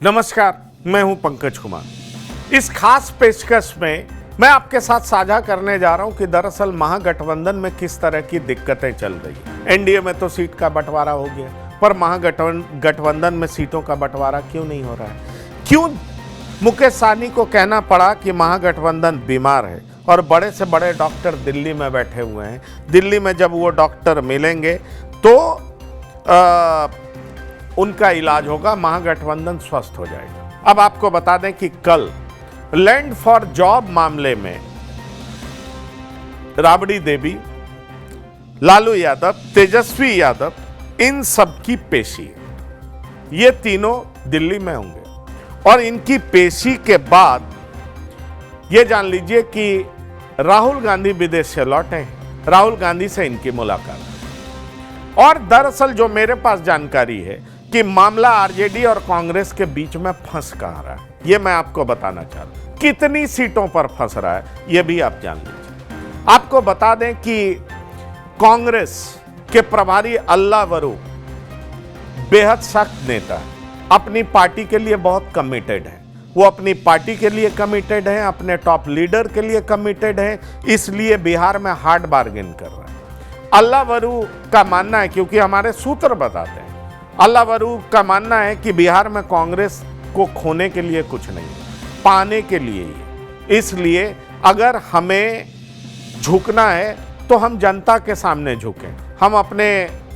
नमस्कार, मैं हूं पंकज कुमार। इस खास पेशकश में मैं आपके साथ साझा करने जा रहा हूं कि दरअसल महागठबंधन में किस तरह की दिक्कतें चल रही हैं। एनडीए में तो सीट का बंटवारा हो गया, पर महागठबंधन में सीटों का बंटवारा क्यों नहीं हो रहा है? क्यों मुकेश सहनी को कहना पड़ा कि महागठबंधन बीमार है और बड़े से बड़े डॉक्टर दिल्ली में बैठे हुए हैं। दिल्ली में जब वो डॉक्टर मिलेंगे तो उनका इलाज होगा, महागठबंधन स्वस्थ हो जाएगा। अब आपको बता दें कि कल लैंड फॉर जॉब मामले में राबड़ी देवी, लालू यादव, तेजस्वी यादव, इन सब की पेशी है। ये तीनों दिल्ली में होंगे और इनकी पेशी के बाद ये जान लीजिए कि राहुल गांधी विदेश से लौटे, राहुल गांधी से इनकी मुलाकात है। और दरअसल जो मेरे पास जानकारी है कि मामला आरजेडी और कांग्रेस के बीच में फंस कहां रहा है, ये मैं आपको बताना चाह रहा हूं। कितनी सीटों पर फंस रहा है ये भी आप जान लीजिए। आपको बता दें कि कांग्रेस के प्रभारी अल्लाह वरू बेहद सख्त नेता है, अपनी पार्टी के लिए बहुत कमिटेड है। वो अपनी पार्टी के लिए कमिटेड है, अपने टॉप लीडर के लिए कमिटेड है, इसलिए बिहार में हार्ड बार्गेन कर रहा है। अल्लाह वरू का मानना है, क्योंकि हमारे सूत्र बताते हैं, अल्लाह वरू का मानना है कि बिहार में कांग्रेस को खोने के लिए कुछ नहीं, पाने के लिए ही। इसलिए अगर हमें झुकना है तो हम जनता के सामने झुकें, हम अपने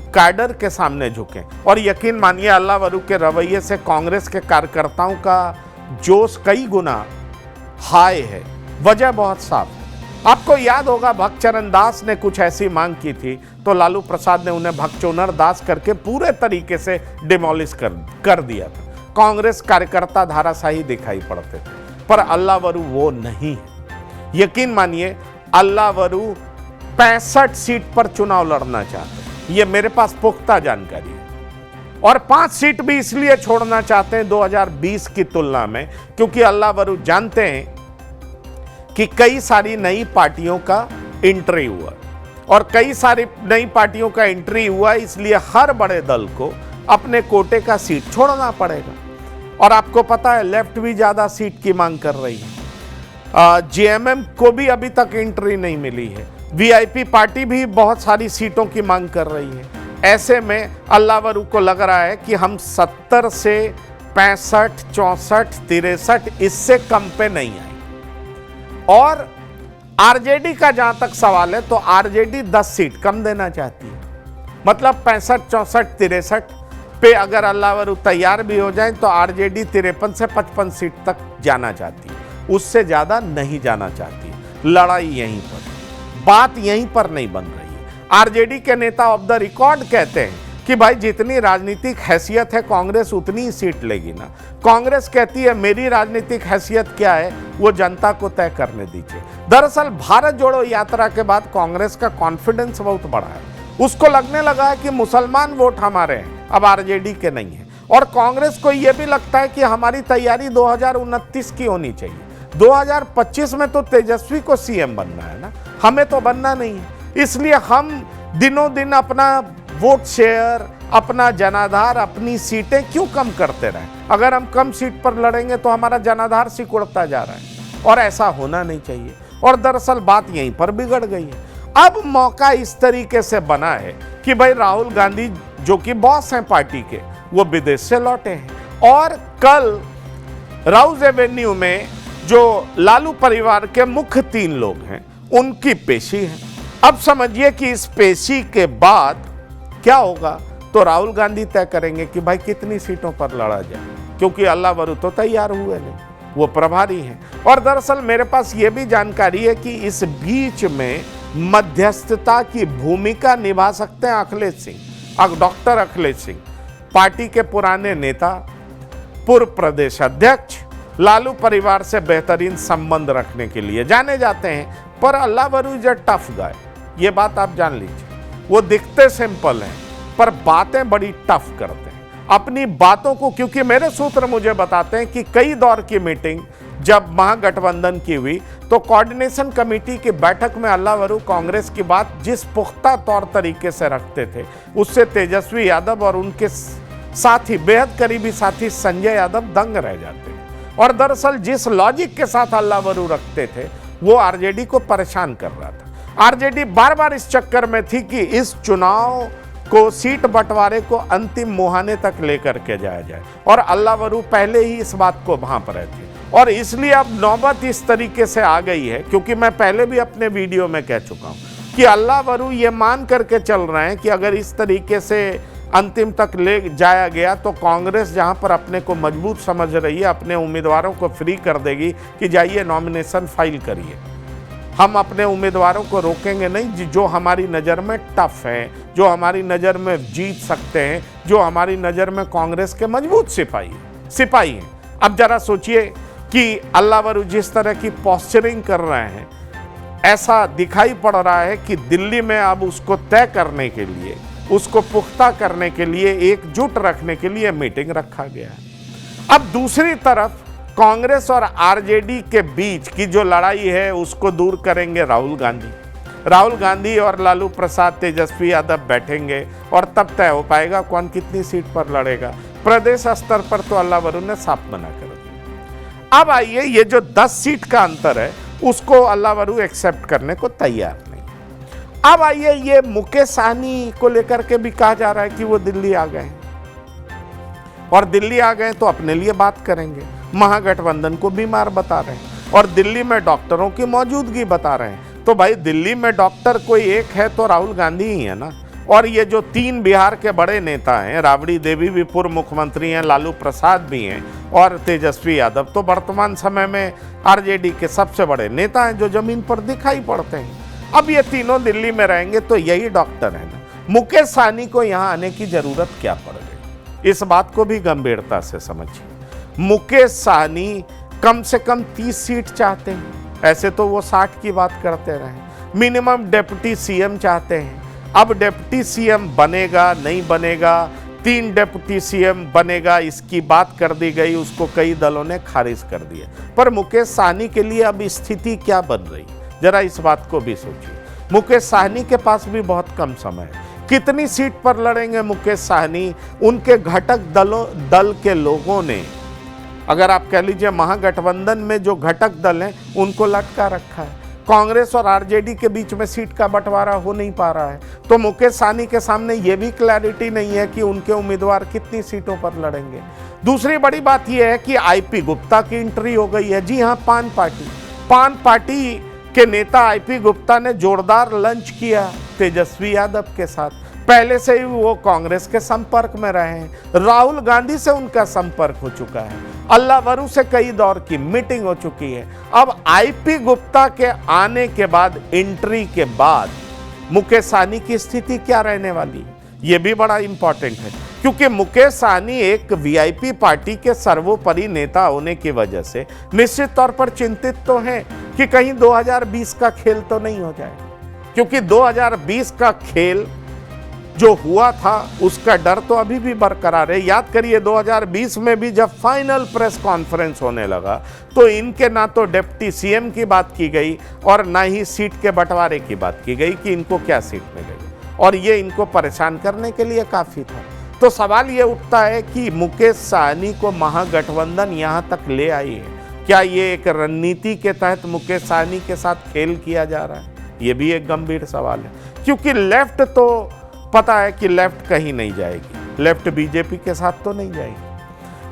कैडर के सामने झुकें। और यकीन मानिए अल्लाह वरू के रवैये से कांग्रेस के कार्यकर्ताओं का जोश कई गुना हाई है। वजह बहुत साफ है। आपको याद होगा भक्तचरण दास ने कुछ ऐसी मांग की थी तो लालू प्रसाद ने उन्हें भक्तचोनर दास करके पूरे तरीके से डिमोलिश कर दिया था। कांग्रेस कार्यकर्ता धाराशाही दिखाई पड़ते थे, पर अल्लाह वरू वो नहीं है। यकीन मानिए अल्लाह वरू 65 सीट पर चुनाव लड़ना चाहते हैं, ये मेरे पास पुख्ता जानकारी है। और 5 सीट भी इसलिए छोड़ना चाहते हैं 2020 की तुलना में, क्योंकि अल्लाह वरू जानते हैं कि कई सारी नई पार्टियों का एंट्री हुआ और कई सारी नई पार्टियों का एंट्री हुआ, इसलिए हर बड़े दल को अपने कोटे का सीट छोड़ना पड़ेगा। और आपको पता है लेफ्ट भी ज्यादा सीट की मांग कर रही है। जेएमएम को भी अभी तक एंट्री नहीं मिली है। वीआईपी पार्टी भी बहुत सारी सीटों की मांग कर रही है। ऐसे में अल्लाह वरू को लग रहा है कि हम 70 से 65, 64, 63 इससे कम पे नहीं आए। और आरजेडी का जहां तक सवाल है तो आरजेडी 10 सीट कम देना चाहती है, मतलब 65, 64, 63 पे अगर अल्लाह वरू तैयार भी हो जाए तो आरजेडी 53 से 55 सीट तक जाना चाहती है, उससे ज्यादा नहीं जाना चाहती। लड़ाई यहीं पर, बात यहीं पर नहीं बन रही है। आरजेडी के नेता ऑफ द रिकॉर्ड कहते हैं कि भाई जितनी राजनीतिक हैसियत है कांग्रेस उतनी ही सीट लेगी ना। कांग्रेस कहती है मेरी राजनीतिक हैसियत क्या है वो जनता को तय करने दीजिए। दरअसल भारत जोड़ो यात्रा के बाद कांग्रेस का कॉन्फिडेंस बहुत बढ़ा है। उसको लगने लगा है कि मुसलमान वोट हमारे हैं, अब आरजेडी के नहीं है। और कांग्रेस को यह भी लगता है कि हमारी तैयारी 2029 की होनी चाहिए। 2025 में तो तेजस्वी को सीएम बनना है ना, हमें तो बनना नहीं है। इसलिए हम दिनों दिन अपना वोट शेयर, अपना जनाधार, अपनी सीटें क्यों कम करते रहें? अगर हम कम सीट पर लड़ेंगे तो हमारा जनाधार सिकुड़ता जा रहा है और ऐसा होना नहीं चाहिए। और दरअसल बात यहीं पर बिगड़ गई है। अब मौका इस तरीके से बना है कि भाई राहुल गांधी जो कि बॉस हैं पार्टी के, वो विदेश से लौटे हैं और कल राउज एवेन्यू में जो लालू परिवार के मुख्य 3 लोग हैं उनकी पेशी है। अब समझिए कि इस पेशी के बाद क्या होगा, तो राहुल गांधी तय करेंगे कि भाई कितनी सीटों पर लड़ा जाए, क्योंकि अल्लाह वरू तो तैयार हुए नहीं, वो प्रभारी हैं। और दरअसल मेरे पास ये भी जानकारी है कि इस बीच में मध्यस्थता की भूमिका निभा सकते हैं अखिलेश सिंह, डॉक्टर अखिलेश सिंह, पार्टी के पुराने नेता, पूर्व प्रदेश अध्यक्ष, लालू परिवार से बेहतरीन संबंध रखने के लिए जाने जाते हैं। पर अल्लाह वरू इज अ टफ गाय, ये बात आप जान लीजिए। वो दिखते सिंपल हैं पर बातें बड़ी टफ करते हैं अपनी बातों को, क्योंकि मेरे सूत्र मुझे बताते हैं कि कई दौर की मीटिंग जब महागठबंधन की हुई तो कोऑर्डिनेशन कमेटी की बैठक में अल्लाह वरू कांग्रेस की बात जिस पुख्ता तौर तरीके से रखते थे, उससे तेजस्वी यादव और उनके साथी, बेहद करीबी साथी संजय यादव दंग रह जाते हैं। और दरअसल जिस लॉजिक के साथ अल्लावरू रखते थे वो आरजेडी को परेशान कर रहा था। आरजेडी बार बार इस चक्कर में थी कि इस चुनाव को, सीट बंटवारे को अंतिम मुहाने तक लेकर के जाया जाए, और अल्लावरू पहले ही इस बात को भांप रहे थे। और इसलिए अब नौबत इस तरीके से आ गई है, क्योंकि मैं पहले भी अपने वीडियो में कह चुका हूं कि अल्लावरू ये मान करके चल रहे हैं कि अगर इस तरीके से अंतिम तक ले जाया गया तो कांग्रेस जहां पर अपने को मजबूत समझ रही है, अपने उम्मीदवारों को फ्री कर देगी कि जाइए नॉमिनेशन फाइल करिए। हम अपने उम्मीदवारों को रोकेंगे नहीं जो हमारी नज़र में टफ हैं, जो हमारी नज़र में जीत सकते हैं, जो हमारी नज़र में कांग्रेस के मजबूत सिपाही हैं। अब जरा सोचिए कि अल्लावरू जिस तरह की पोस्चरिंग कर रहे हैं, ऐसा दिखाई पड़ रहा है कि दिल्ली में अब उसको तय करने के लिए, उसको पुख्ता करने के लिए, एकजुट रखने के लिए मीटिंग रखा गया है। अब दूसरी तरफ कांग्रेस और आरजेडी के बीच की जो लड़ाई है उसको दूर करेंगे राहुल गांधी और लालू प्रसाद, तेजस्वी यादव बैठेंगे और तब तय हो पाएगा कौन कितनी सीट पर लड़ेगा। प्रदेश स्तर पर तो अल्लावरू ने साफ मना कर दिया। अब आइए, ये जो 10 सीट का अंतर है उसको अल्लावरू एक्सेप्ट करने को तैयार नहीं। अब आइए, ये मुकेश सहनी को लेकर के भी कहा जा रहा है कि वो दिल्ली आ गए, और दिल्ली आ गए तो अपने लिए बात करेंगे, महागठबंधन को बीमार बता रहे हैं और दिल्ली में डॉक्टरों की मौजूदगी बता रहे हैं। तो भाई दिल्ली में डॉक्टर कोई एक है तो राहुल गांधी ही है ना। और ये जो 3 बिहार के बड़े नेता हैं, राबड़ी देवी भी पूर्व मुख्यमंत्री हैं, लालू प्रसाद भी हैं और तेजस्वी यादव तो वर्तमान समय में आरजेडी के सबसे बड़े नेता हैं जो जमीन पर दिखाई पड़ते हैं। अब ये तीनों दिल्ली में रहेंगे तो यही डॉक्टर है ना। मुकेश सहनी को यहाँ आने की जरूरत क्या पड़ गई, इस बात को भी गंभीरता से समझिए। मुकेश सहनी कम से कम 30 सीट चाहते हैं, ऐसे तो वो 60 की बात करते रहे। मिनिमम डिप्टी सीएम चाहते हैं। अब डिप्टी सीएम बनेगा नहीं बनेगा, 3 डिप्टी सीएम बनेगा इसकी बात कर दी गई, उसको कई दलों ने खारिज कर दिया। पर मुकेश सहनी के लिए अब स्थिति क्या बन रही, जरा इस बात को भी सोचिए। मुकेश सहनी के पास भी बहुत कम समय है। कितनी सीट पर लड़ेंगे मुकेश सहनी? उनके घटक दल के लोगों ने, अगर आप कह लीजिए महागठबंधन में जो घटक दल हैं उनको लटका रखा है। कांग्रेस और आरजेडी के बीच में सीट का बंटवारा हो नहीं पा रहा है, तो मुकेश सहनी के सामने ये भी क्लैरिटी नहीं है कि उनके उम्मीदवार कितनी सीटों पर लड़ेंगे। दूसरी बड़ी बात यह है कि आईपी गुप्ता की एंट्री हो गई है। जी हाँ, पान पार्टी के नेता आईपी गुप्ता ने जोरदार लंच किया तेजस्वी यादव के साथ। पहले से ही वो कांग्रेस के संपर्क में रहे हैं, राहुल गांधी से उनका संपर्क हो चुका है, अल्लावरू से कई दौर की मीटिंग हो चुकी है। अब आईपी गुप्ता के आने के बाद, एंट्री के बाद मुकेश सहनी की स्थिति क्या रहने वाली है, ये भी बड़ा इंपॉर्टेंट है। क्योंकि मुकेश सहनी एक वीआईपी पार्टी के सर्वोपरि नेता होने की वजह से निश्चित तौर पर चिंतित तो हैं कि कहीं 2020 का खेल तो नहीं हो जाए, क्योंकि 2020 का खेल जो हुआ था उसका डर तो अभी भी बरकरार है। याद करिए 2020 में भी जब फाइनल प्रेस कॉन्फ्रेंस होने लगा तो इनके ना तो डिप्टी सीएम की बात की गई और ना ही सीट के बंटवारे की बात की गई कि इनको क्या सीट मिलेगी, और ये इनको परेशान करने के लिए काफ़ी था। तो सवाल ये उठता है कि मुकेश सहनी को महागठबंधन यहाँ तक ले आई है, क्या ये एक रणनीति के तहत मुकेश सहनी के साथ खेल किया जा रहा है? ये भी एक गंभीर सवाल है, क्योंकि लेफ्ट तो पता है कि लेफ्ट कहीं नहीं जाएगी, लेफ्ट बीजेपी के साथ तो नहीं जाएगी,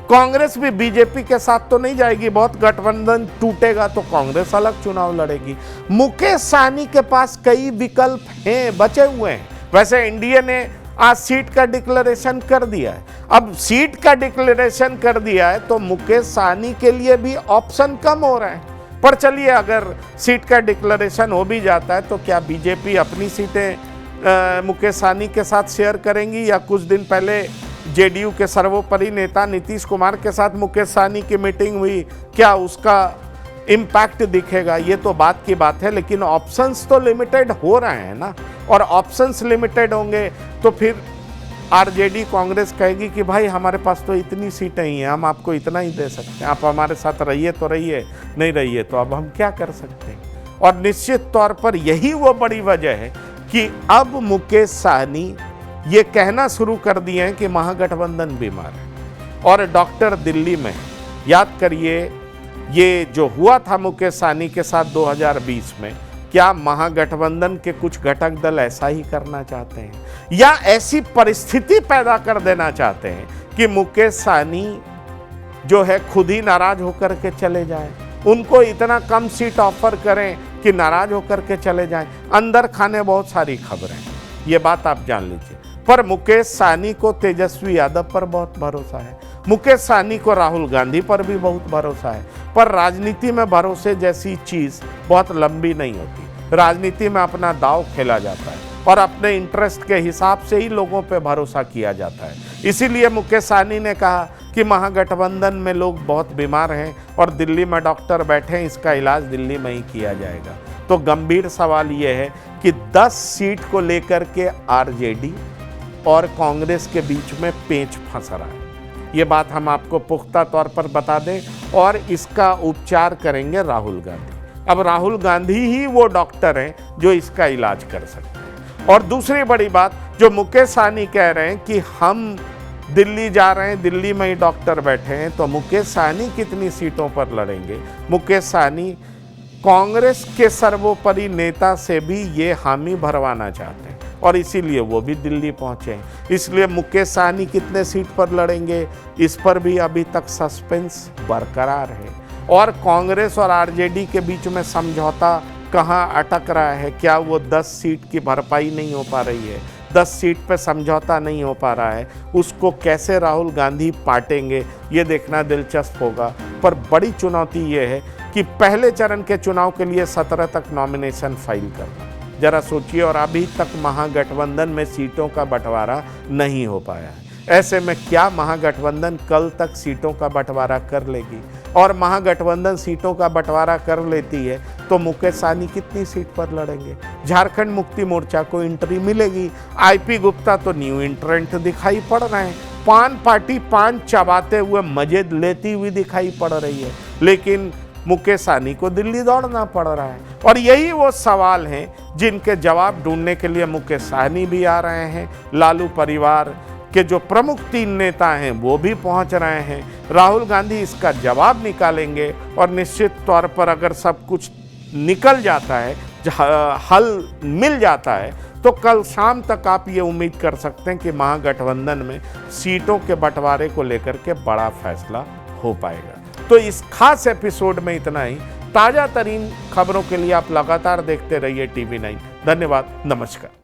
कांग्रेस भी बीजेपी के साथ तो नहीं जाएगी। बहुत गठबंधन टूटेगा तो कांग्रेस अलग चुनाव लड़ेगी। मुकेश सहनी के पास कई विकल्प हैं, बचे हुए हैं। वैसे एनडीए ने आज सीट का डिक्लेरेशन कर दिया है। अब सीट का डिक्लेरेशन कर दिया है तो मुकेश सहनी के लिए भी ऑप्शन कम हो रहे हैं। पर चलिए, अगर सीट का डिक्लेरेशन हो भी जाता है तो क्या बीजेपी अपनी सीटें मुकेश सहनी के साथ शेयर करेंगी, या कुछ दिन पहले जेडीयू के सर्वोपरि नेता नीतीश कुमार के साथ मुकेश सहनी की मीटिंग हुई, क्या उसका इम्पैक्ट दिखेगा? ये तो बात की बात है, लेकिन ऑप्शंस तो लिमिटेड हो रहे हैं ना, और ऑप्शंस लिमिटेड होंगे तो फिर आरजेडी कांग्रेस कहेगी कि भाई हमारे पास तो इतनी सीटें ही हैं, हम आपको इतना ही दे सकते हैं, आप हमारे साथ रहिए तो रहिए, नहीं रहिए तो अब हम क्या कर सकते हैं। और निश्चित तौर पर यही वो बड़ी वजह है कि अब मुकेश सहनी ये कहना शुरू कर दिए हैं कि महागठबंधन बीमार है और डॉक्टर दिल्ली में है। याद करिए, ये जो हुआ था मुकेश सहनी के साथ 2020 में, क्या महागठबंधन के कुछ घटक दल ऐसा ही करना चाहते हैं या ऐसी परिस्थिति पैदा कर देना चाहते हैं कि मुकेश सहनी जो है खुद ही नाराज होकर के चले जाए, उनको इतना कम सीट ऑफर करें कि नाराज होकर के चले जाएं। अंदर खाने बहुत सारी खबरें, ये बात आप जान लीजिए। पर मुकेश सहनी को तेजस्वी यादव पर बहुत भरोसा है, मुकेश सहनी को राहुल गांधी पर भी बहुत भरोसा है। पर राजनीति में भरोसे जैसी चीज बहुत लंबी नहीं होती। राजनीति में अपना दांव खेला जाता है और अपने इंटरेस्ट के हिसाब से ही लोगों पे भरोसा किया जाता है। इसीलिए मुकेश सहनी ने कहा कि महागठबंधन में लोग बहुत बीमार हैं और दिल्ली में डॉक्टर बैठे हैं, इसका इलाज दिल्ली में ही किया जाएगा। तो गंभीर सवाल ये है कि 10 सीट को लेकर के आरजेडी और कांग्रेस के बीच में पेंच फंस रहा है। ये बात हम आपको पुख्ता तौर पर बता दें और इसका उपचार करेंगे राहुल गांधी। अब राहुल गांधी ही वो डॉक्टर हैं जो इसका इलाज कर सकते हैं। और दूसरी बड़ी बात, जो मुकेश सहनी कह रहे हैं कि हम दिल्ली जा रहे हैं, दिल्ली में ही डॉक्टर बैठे हैं, तो मुकेश सहनी कितनी सीटों पर लड़ेंगे? मुकेश सहनी कांग्रेस के सर्वोपरि नेता से भी ये हामी भरवाना चाहते हैं और इसीलिए वो भी दिल्ली पहुंचे हैं। इसलिए मुकेश सहनी कितने सीट पर लड़ेंगे, इस पर भी अभी तक सस्पेंस बरकरार है। और कांग्रेस और आरजेडी के बीच में समझौता कहाँ अटक रहा है? क्या वो 10 सीट की भरपाई नहीं हो पा रही है? 10 सीट पे समझौता नहीं हो पा रहा है, उसको कैसे राहुल गांधी पाटेंगे, ये देखना दिलचस्प होगा। पर बड़ी चुनौती ये है कि पहले चरण के चुनाव के लिए 17 तक नॉमिनेशन फाइल करना, जरा सोचिए। और अभी तक महागठबंधन में सीटों का बंटवारा नहीं हो पाया है। ऐसे में क्या महागठबंधन कल तक सीटों का बंटवारा कर लेगी? और महागठबंधन सीटों का बंटवारा कर लेती है तो मुकेश सहनी कितनी सीट पर लड़ेंगे? झारखंड मुक्ति मोर्चा को एंट्री मिलेगी। आईपी गुप्ता तो न्यू एंट्रेंट दिखाई पड़ रहे हैं। पान पार्टी पान चबाते हुए मजे लेती हुई दिखाई पड़ रही है, लेकिन मुकेश सहनी को दिल्ली दौड़ना पड़ रहा है। और यही वो सवाल हैं जिनके जवाब ढूंढने के लिए मुकेश सहनी भी आ रहे हैं। लालू परिवार के जो प्रमुख 3 नेता हैं वो भी पहुंच रहे हैं। राहुल गांधी इसका जवाब निकालेंगे और निश्चित तौर पर अगर सब कुछ निकल जाता है, हल मिल जाता है, तो कल शाम तक आप ये उम्मीद कर सकते हैं कि महागठबंधन में सीटों के बंटवारे को लेकर के बड़ा फैसला हो पाएगा। तो इस खास एपिसोड में इतना ही। ताज़ा तरीन खबरों के लिए आप लगातार देखते रहिए TV9। धन्यवाद, नमस्कार।